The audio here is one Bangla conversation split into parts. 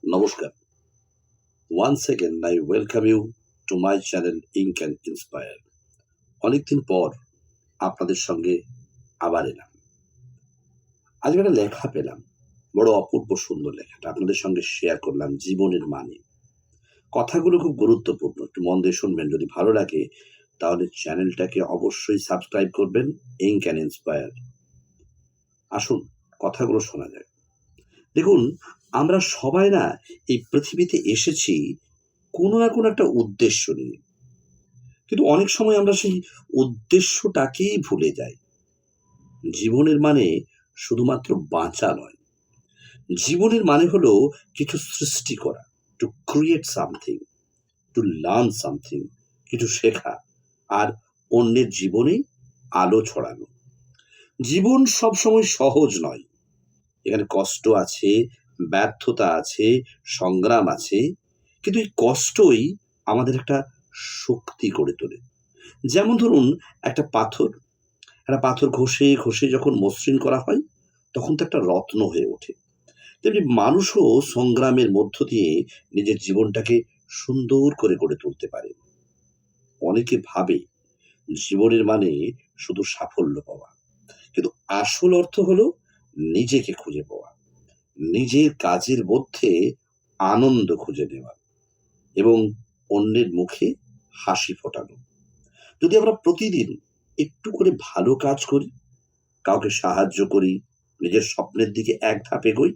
নমস্কার। Once again I welcome you to my channel Ink and Inspire. অনেকদিন পর আপনাদের সঙ্গে আবার এলাম। আজকে একটা লেখা পেলাম। বড় অপূর্ব সুন্দর লেখাটা আপনাদের সঙ্গে শেয়ার করলাম জীবনের মানে। কথাগুলো খুব গুরুত্বপূর্ণ। একটু মন দিয়ে শুনবেন। যদি ভালো লাগে তাহলে চ্যানেলটাকে অবশ্যই সাবস্ক্রাইব করবেন Ink and Inspire. আসুন কথাগুলো শোনা যাক। দেখুন, আমরা সবাই না এই পৃথিবীতে এসেছি কোনো না কোনো একটা উদ্দেশ্য নিয়ে। কিন্তু অনেক সময় আমরা সেই উদ্দেশ্যটাকেই ভুলে যাই। জীবনের মানে শুধুমাত্র বাঁচা নয়। জীবনের মানে হলো কিছু সৃষ্টি করা, to create something, to learn something, কিছু শেখা আর অন্যের জীবনে আলো ছড়ানো। জীবন সবসময় সহজ নয়। এখানে কষ্ট আছে, ব্যর্থতা আছে, সংগ্রাম আছে। কিন্তু এই কষ্টই আমাদের একটা শক্তি করে তোলে। যেমন ধরুন একটা পাথর ঘষে, ঘষে যখন মসৃণ করা হয়, তখন তো একটা রত্ন হয়ে ওঠে। তেমনি মানুষও সংগ্রামের মধ্য দিয়ে নিজের জীবনটাকে সুন্দর করে গড়ে তুলতে পারে। অনেকে ভাবে জীবনের মানে শুধু সাফল্য পাওয়া। কিন্তু আসল অর্থ হলো নিজেকে খুঁজে পাওয়া। নিজের কাজের মধ্যে আনন্দ খুঁজে নেওয়া এবং অন্যের মুখে হাসি ফোটানো। যদি আমরা প্রতিদিন একটু করে ভালো কাজ করি, কাউকে সাহায্য করি, নিজের স্বপ্নের দিকে এক ধাপ এগোই,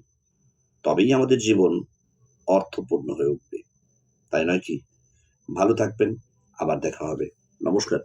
তবেই আমাদের জীবন অর্থপূর্ণ হয়ে উঠবে। তাই নয় কি? ভালো থাকবেন। আবার দেখা হবে। নমস্কার।